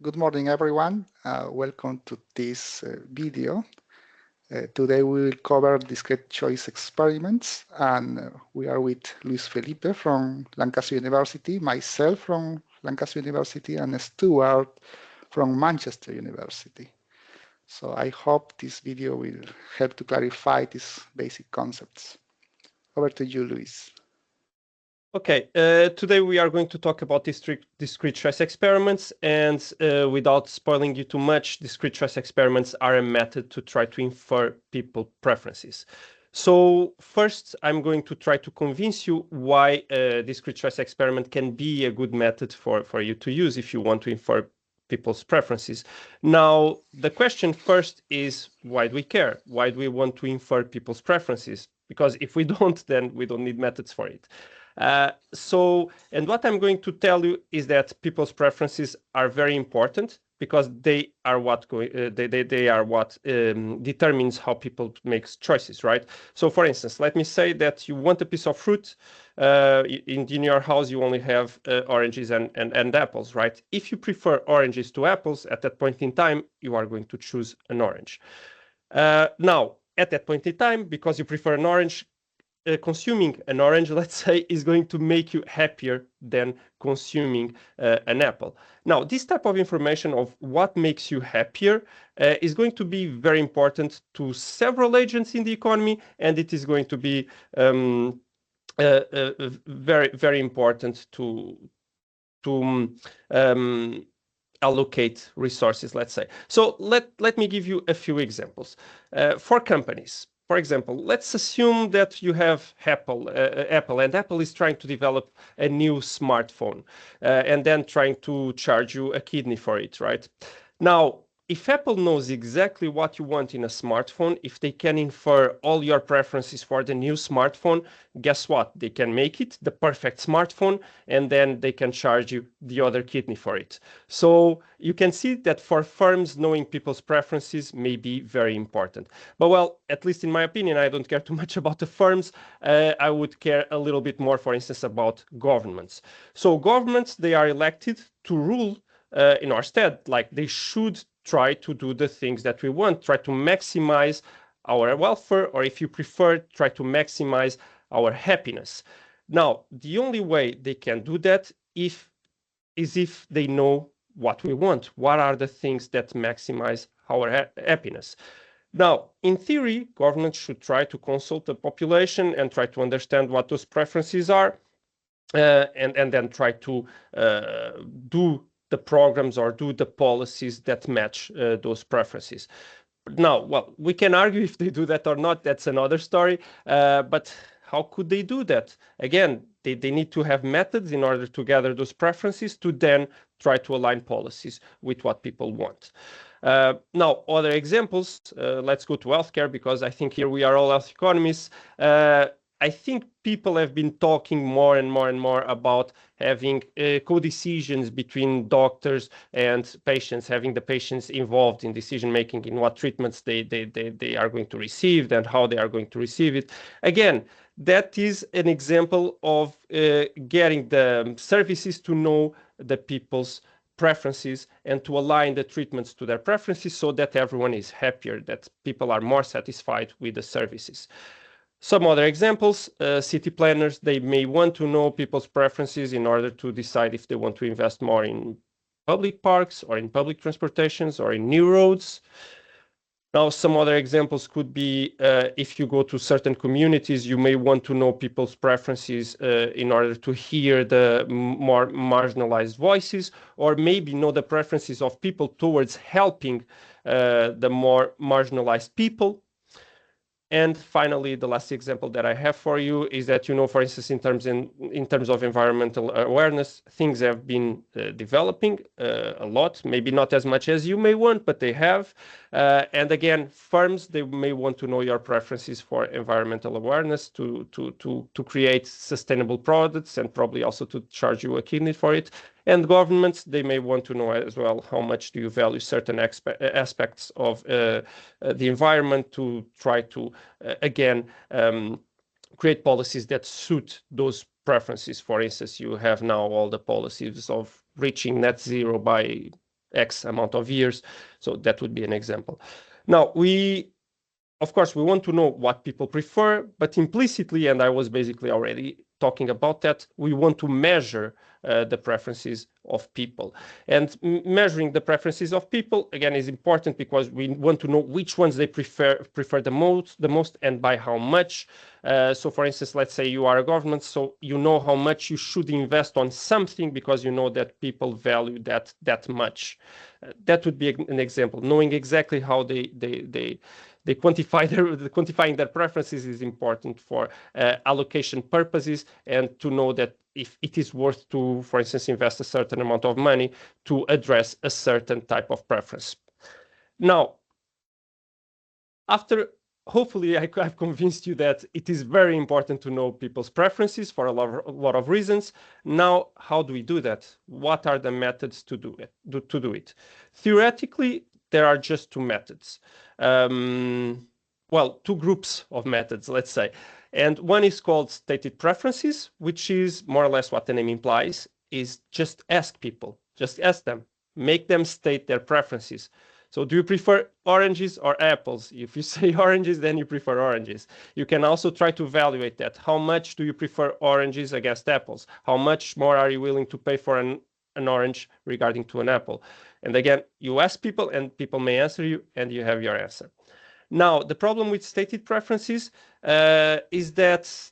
Good morning, everyone. Welcome to this video. Today we will cover discrete choice experiments, and we are with Luis Felipe from Lancaster University, myself from Lancaster University, and Stuart from Manchester University. So I hope this video will help to clarify these basic concepts. Over to you, Luis. Okay, today we are going to talk about discrete choice experiments, and without spoiling you too much, discrete choice experiments are a method to try to infer people preferences. So first, I'm going to try to convince you why a discrete choice experiment can be a good method for you to use if you want to infer people's preferences. Now, the question first is, why do we care? Why do we want to infer people's preferences? Because if we don't, then we don't need methods for it. And what I'm going to tell you is that people's preferences are very important because they are what determines how people make choices, right? So, for instance, let me say that you want a piece of fruit. In your house, you only have oranges and apples, right? If you prefer oranges to apples, at that point in time, you are going to choose an orange. Now, at that point in time, because you prefer an orange, consuming an orange, let's say, is going to make you happier than consuming an apple. Now, this type of information of what makes you happier is going to be very important to several agents in the economy, and it is going to be very, very important to allocate resources, let's say. So let me give you a few examples. For companies, for example, let's assume that you have Apple, and Apple is trying to develop a new smartphone and then trying to charge you a kidney for it, right? Now, if Apple knows exactly what you want in a smartphone, if they can infer all your preferences for the new smartphone, guess what? They can make it the perfect smartphone, and then they can charge you the other kidney for it. So you can see that for firms, knowing people's preferences may be very important. But well, at least in my opinion, I don't care too much about the firms. I would care a little bit more, for instance, about governments. So governments, they are elected to rule in our stead. Like, they should try to do the things that we want, try to maximize our welfare, or if you prefer, try to maximize our happiness. Now, the only way they can do that is if they know what we want. What are the things that maximize our happiness? Now, in theory, governments should try to consult the population and try to understand what those preferences are, and then try to do the programs or do the policies that match those preferences. Now, well, we can argue if they do that or not. That's another story. But how could they do that? Again, they need to have methods in order to gather those preferences to then try to align policies with what people want. Now, other examples, let's go to healthcare, because I think here we are all health economists. I think people have been talking more and more and more about having co-decisions between doctors and patients, having the patients involved in decision-making, in what treatments they are going to receive and how they are going to receive it. Again, that is an example of getting the services to know the people's preferences and to align the treatments to their preferences so that everyone is happier, that people are more satisfied with the services. Some other examples, city planners, they may want to know people's preferences in order to decide if they want to invest more in public parks or in public transportations or in new roads. Now, some other examples could be if you go to certain communities, you may want to know people's preferences in order to hear the more marginalized voices, or maybe know the preferences of people towards helping the more marginalized people. And finally, the last example that I have for you is that, for instance, in terms of environmental awareness, things have been developing a lot, maybe not as much as you may want, but they have. And again, firms, they may want to know your preferences for environmental awareness to create sustainable products, and probably also to charge you a kidney for it. And governments, they may want to know as well how much do you value certain aspects of the environment to try to, again, create policies that suit those preferences. For instance, you have now all the policies of reaching net zero by X amount of years. So that would be an example. Now, of course, we want to know what people prefer, but implicitly, and I was basically already talking about that, we want to measure the preferences of people. And measuring the preferences of people, again, is important because we want to know which ones they prefer the most and by how much. So for instance, let's say you are a government, so you know how much you should invest on something because you know that people value that much. That would be an example. Knowing exactly how they quantifying their preferences is important for allocation purposes, and to know that if it is worth to, for instance, invest a certain amount of money to address a certain type of preference. Now, after hopefully I've convinced you that it is very important to know people's preferences for a lot of reasons. Now, how do we do that? What are the methods to do it? Theoretically, there are just two methods. Well, two groups of methods, let's say. And one is called stated preferences, which is more or less what the name implies, is just ask people, just ask them, make them state their preferences. So do you prefer oranges or apples? If you say oranges, then you prefer oranges. You can also try to evaluate that. How much do you prefer oranges against apples? How much more are you willing to pay for an orange regarding to an apple? And again, you ask people and people may answer you and you have your answer. Now, the problem with stated preferences is that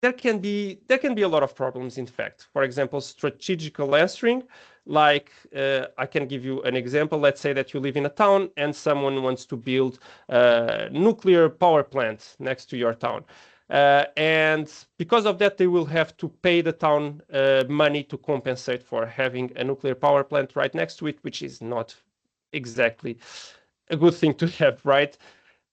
there can be a lot of problems, in fact. For example, strategical answering. Like, I can give you an example. Let's say that you live in a town and someone wants to build a nuclear power plant next to your town. And because of that, they will have to pay the town money to compensate for having a nuclear power plant right next to it, which is not exactly a good thing to have, right?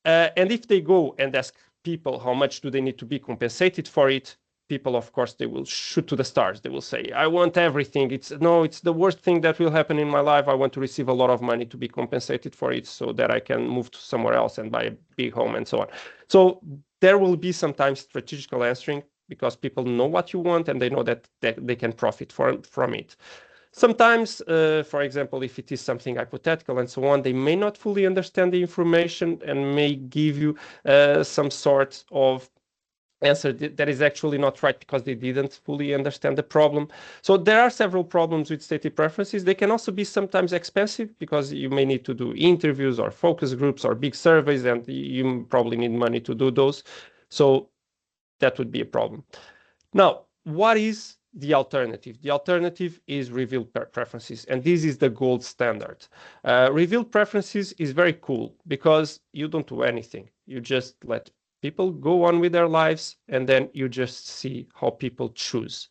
And if they go and ask people how much do they need to be compensated for it, people, of course, they will shoot to the stars. They will say, I want everything. It's the worst thing that will happen in my life. I want to receive a lot of money to be compensated for it so that I can move to somewhere else and buy a big home and so on. So there will be sometimes strategical answering because people know what you want and they know that they can profit from it. Sometimes, for example, if it is something hypothetical and so on, they may not fully understand the information and may give you some sort of answer that is actually not right because they didn't fully understand the problem. So there are several problems with stated preferences. They can also be sometimes expensive because you may need to do interviews or focus groups or big surveys, and you probably need money to do those. So that would be a problem. Now, what is the alternative? The alternative is revealed preferences, and this is the gold standard. Revealed preferences is very cool because you don't do anything. You just let people go on with their lives, and then you just see how people choose.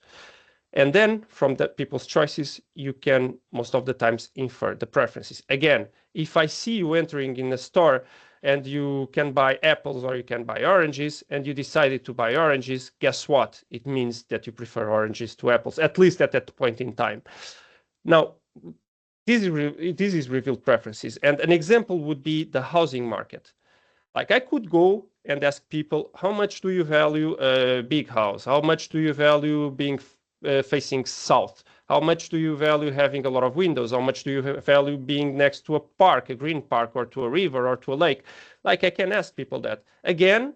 And then from the people's choices, you can most of the times infer the preferences. Again, if I see you entering in a store and you can buy apples or you can buy oranges, and you decided to buy oranges, guess what? It means that you prefer oranges to apples, at least at that point in time. Now, this is revealed preferences. And an example would be the housing market. Like, I could go and ask people, how much do you value a big house? How much do you value being facing south? How much do you value having a lot of windows? How much do you value being next to a park, a green park, or to a river, or to a lake? Like, I can ask people that. Again,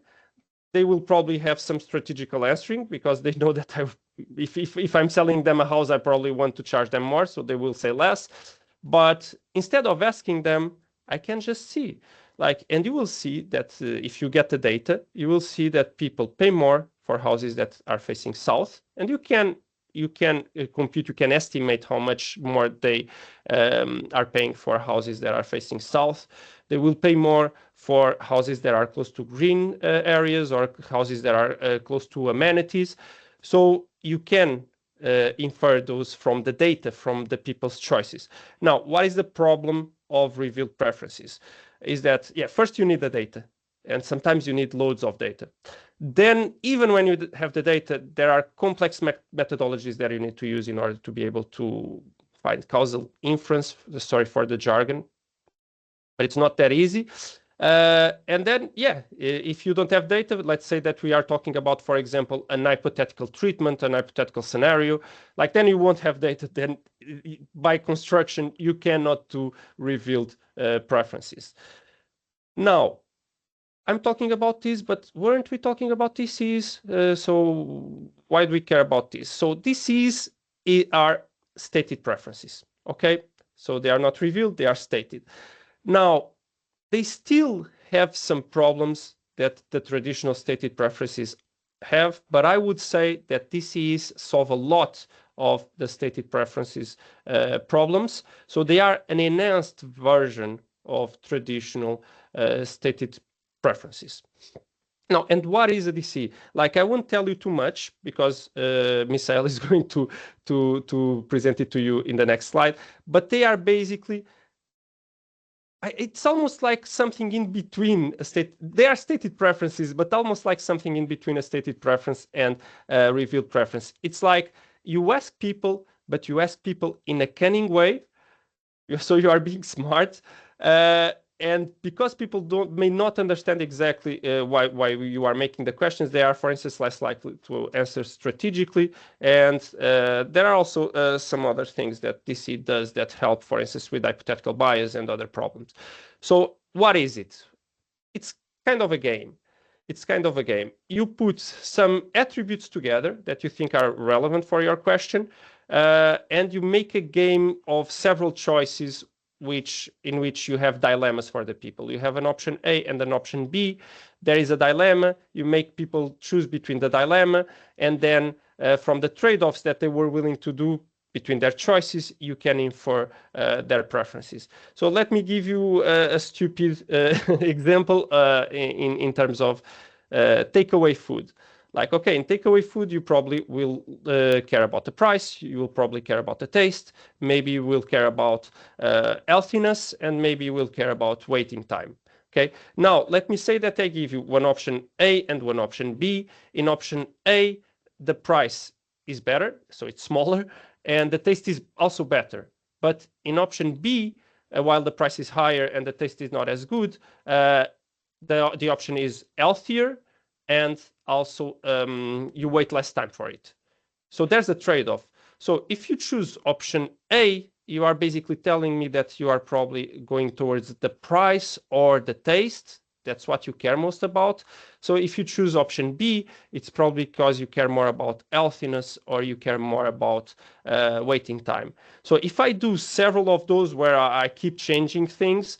they will probably have some strategical answering because they know that if I'm selling them a house, I probably want to charge them more, so they will say less. But instead of asking them, I can just see. Like, and you will see that if you get the data, you will see that people pay more for houses that are facing south, and you can compute, you can estimate how much more they are paying for houses that are facing south. They will pay more for houses that are close to green areas or houses that are close to amenities. So you can infer those from the data, from the people's choices. Now, what is the problem of revealed preferences? Is that, yeah, first you need the data, and sometimes you need loads of data. Then, even when you have the data, there are complex methodologies that you need to use in order to be able to find causal inference. Sorry for the jargon, but it's not that easy. And then, yeah, if you don't have data, let's say that we are talking about, for example, an hypothetical treatment, an hypothetical scenario, like then you won't have data, then by construction, you cannot do revealed preferences. Now, I'm talking about this, but weren't we talking about DCs? So why do we care about this? So DCs are stated preferences, okay? So they are not revealed, they are stated. Now, they still have some problems that the traditional stated preferences have, but I would say that DCs solve a lot of the stated preferences problems. So they are an enhanced version of traditional stated preferences. Now, and what is a DC? Like, I won't tell you too much because Misael is going to present it to you in the next slide, but they are basically it's almost like something in between a state. They are stated preferences, but almost like something in between a stated preference and a revealed preference. It's like you ask people, but you ask people in a cunning way. So you are being smart. And because people may not understand exactly why you are making the questions, they are, for instance, less likely to answer strategically. And there are also some other things that DC does that help, for instance, with hypothetical bias and other problems. So what is it? It's kind of a game. It's kind of a game. You put some attributes together that you think are relevant for your question, and you make a game of several choices in which you have dilemmas for the people. You have an option A and an option B. There is a dilemma. You make people choose between the dilemma, and then from the trade-offs that they were willing to do between their choices, you can infer their preferences. So let me give you a stupid example in terms of takeaway food. Like, okay, in takeaway food, you probably will care about the price, you will probably care about the taste, maybe you will care about healthiness, and maybe you will care about waiting time. Okay, now let me say that I give you one option A and one option B. In option A, the price is better, so it's smaller, and the taste is also better. But in option B, while the price is higher and the taste is not as good, the option is healthier, and also you wait less time for it. So there's a trade-off. So if you choose option A, you are basically telling me that you are probably going towards the price or the taste. That's what you care most about. So if you choose option B, it's probably because you care more about healthiness or you care more about waiting time. So if I do several of those where I keep changing things,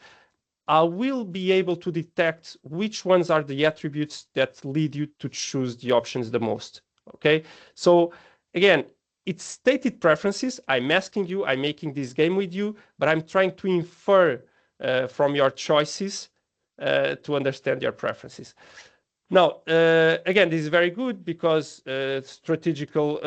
I will be able to detect which ones are the attributes that lead you to choose the options the most. Okay, so again, it's stated preferences. I'm asking you, I'm making this game with you, but I'm trying to infer from your choices to understand your preferences. Now, again, this is very good because strategical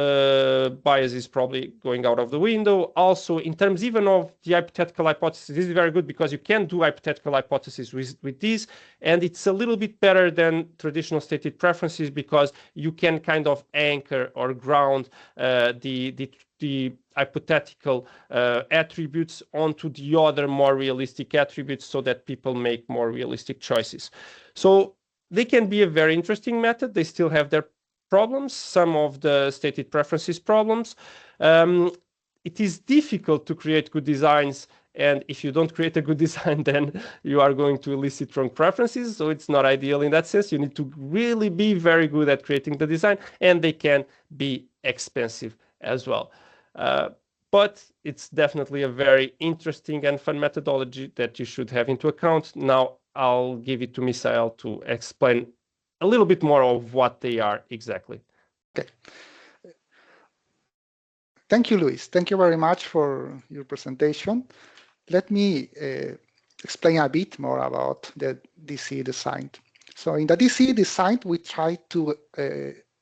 bias is probably going out of the window. Also, in terms even of the hypothetical hypothesis, this is very good because you can do hypothetical hypothesis with this, and it's a little bit better than traditional stated preferences because you can kind of anchor or ground the hypothetical attributes onto the other more realistic attributes so that people make more realistic choices. So they can be a very interesting method. They still have their problems, some of the stated preferences problems. It is difficult to create good designs, and if you don't create a good design, then you are going to elicit wrong preferences, so it's not ideal in that sense. You need to really be very good at creating the design, and they can be expensive as well. But it's definitely a very interesting and fun methodology that you should have into account. Now, I'll give it to Misael to explain a little bit more of what they are exactly. Okay. Thank you, Luis. Thank you very much for your presentation. Let me explain a bit more about the DC design. So in the DC design, we try to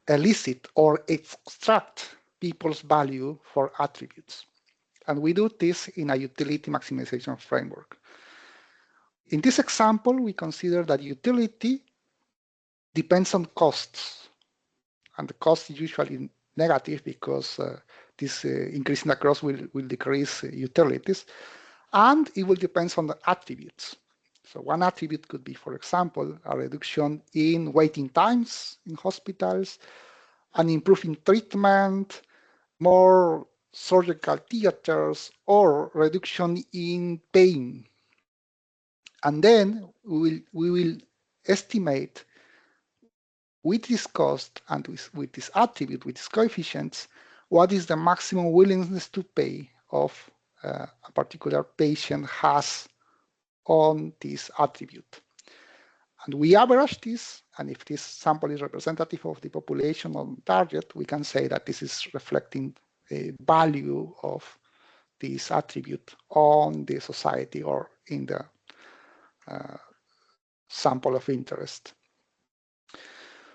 elicit or extract people's value for attributes. And we do this in a utility maximization framework. In this example, we consider that utility depends on costs. And the cost is usually negative because this increasing the cost will decrease utilities. And it will depend on the attributes. So one attribute could be, for example, a reduction in waiting times in hospitals, an improving treatment, more surgical theaters, or reduction in pain. And then we will estimate with this cost and with this attribute, with these coefficients, what is the maximum willingness to pay of a particular patient has on this attribute. And we average this, and if this sample is representative of the population on target, we can say that this is reflecting the value of this attribute on the society or in the sample of interest.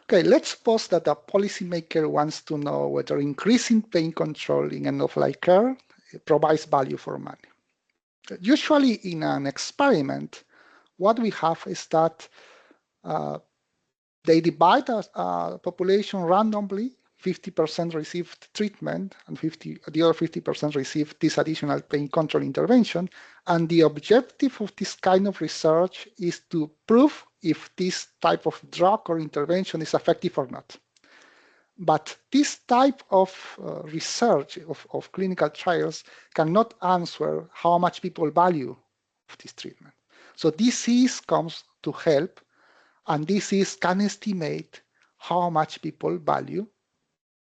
Okay, let's suppose that a policymaker wants to know whether increasing pain control in end-of-life care provides value for money. Usually in an experiment, what we have is that they divide a population randomly, 50% received treatment and the other 50% received this additional pain control intervention. And the objective of this kind of research is to prove if this type of drug or intervention is effective or not. But this type of research, of clinical trials, cannot answer how much people value of this treatment. So disease comes to help, and disease can estimate how much people value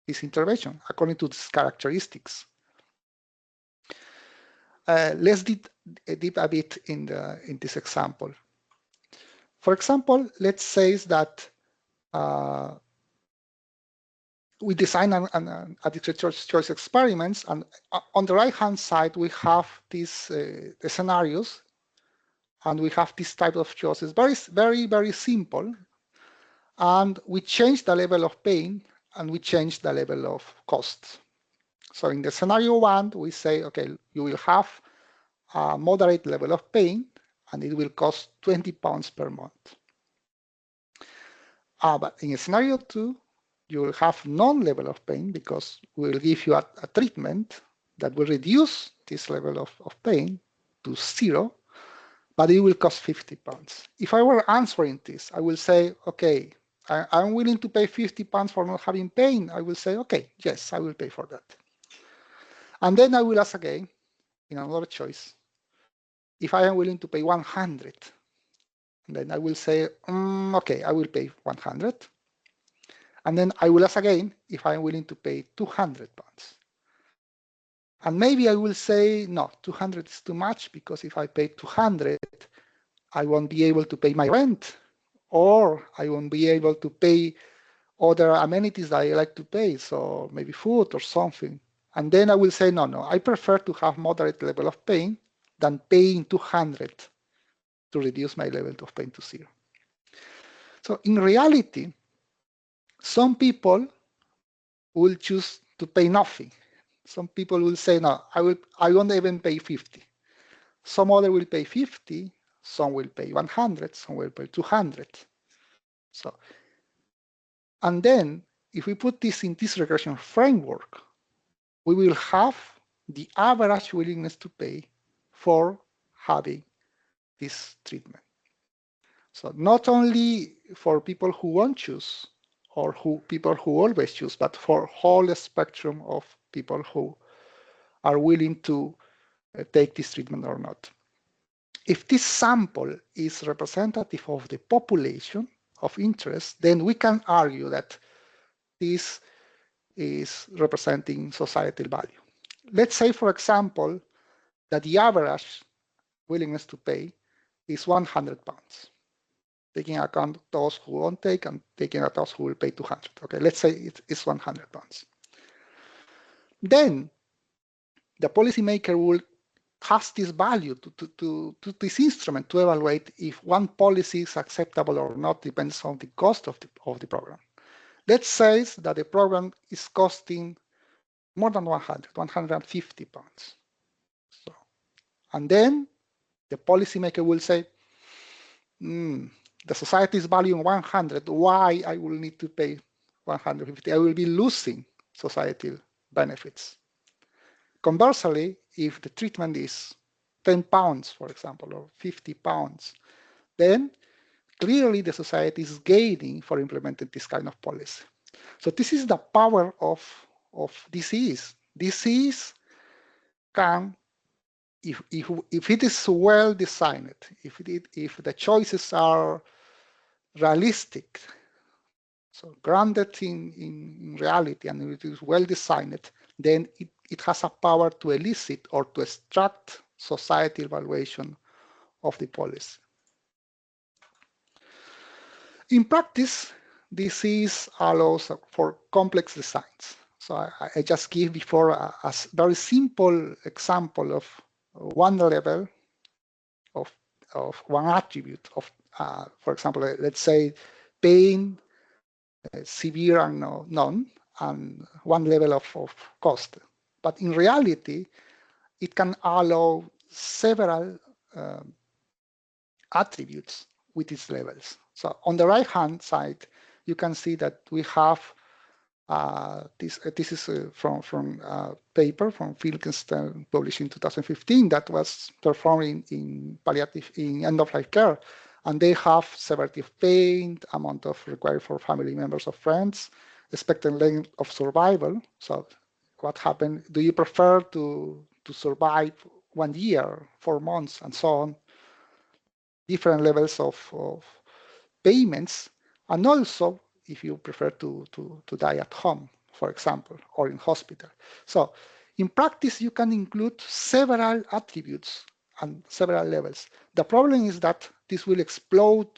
this intervention according to these characteristics. Let's deep a bit in this example. For example, let's say that we design a discrete choice experiments, and on the right-hand side we have these scenarios, and we have this type of choices, very simple, and we change the level of pain and we change the level of cost. So in the scenario 1, we say, okay, you will have a moderate level of pain and it will cost 20 pounds per month. But in scenario 2, you will have non-level of pain because we will give you a treatment that will reduce this level of pain to 0, but it will cost 50 pounds. If I were answering this, I will say, okay, I'm willing to pay 50 pounds for not having pain. I will say, okay, yes, I will pay for that. And then I will ask again, in another choice, if I am willing to pay 100. And then I will say, okay, I will pay 100. And then I will ask again if I am willing to pay 200 pounds. And maybe I will say, no, 200 is too much, because if I pay 200, I won't be able to pay my rent, or I won't be able to pay other amenities that I like to pay, so maybe food or something. And then I will say, no, I prefer to have moderate level of pain than paying 200 to reduce my level of pain to 0. So in reality, some people will choose to pay nothing. Some people will say, no, I won't even pay 50. Some other will pay 50, some will pay 100, some will pay 200. So, and then if we put this in this regression framework, we will have the average willingness to pay for having this treatment. So not only for people who won't choose or people who always choose, but for whole spectrum of people who are willing to take this treatment or not. If this sample is representative of the population of interest, then we can argue that this is representing societal value. Let's say, for example, that the average willingness to pay is 100 pounds, taking account those who won't take and taking account those who will pay 200. Okay, let's say it's 100 pounds. Then the policymaker will has this value to this instrument to evaluate if one policy is acceptable or not, depends on the cost of the program. Let's say that the program is costing more than 150 pounds. So, and then the policymaker will say, the society is valuing 100, why I will need to pay 150? I will be losing societal benefits. Conversely, if the treatment is 10 pounds, for example, or 50 pounds, then clearly the society is gaining for implementing this kind of policy. So this is the power of disease. Disease can, if it is well designed, if the choices are realistic, so grounded in reality, and it is well designed, then it has a power to elicit or to extract societal evaluation of the policy. In practice, this is allows for complex designs. So I just give before a very simple example of one level of one attribute of, for example, let's say pain, severe and none, and one level of cost. But in reality, it can allow several attributes with its levels. So on the right-hand side, you can see that we have this is from a paper from Filkenstein published in 2015 that was performed in palliative in end-of-life care, and they have severity of pain, amount of required for family members or friends, expected length of survival. So what happened? Do you prefer to survive 1 year, 4 months, and so on? Different levels of payments, and also if you prefer to die at home, for example, or in hospital. So in practice, you can include several attributes and several levels. The problem is that this will explode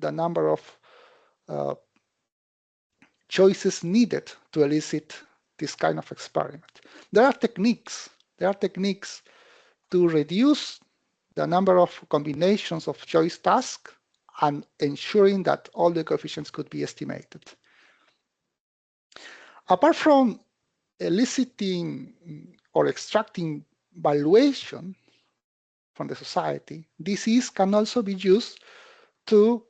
the number of choices needed to elicit this kind of experiment. There are techniques to reduce the number of combinations of choice tasks and ensuring that all the coefficients could be estimated. Apart from eliciting or extracting valuation from the society, disease can also be used to,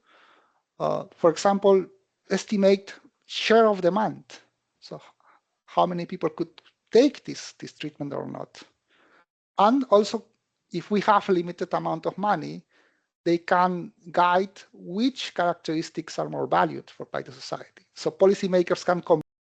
for example, estimate share of demand. So how many people could take this treatment or not. And also, if we have a limited amount of money, they can guide which characteristics are more valued by the society. So policymakers can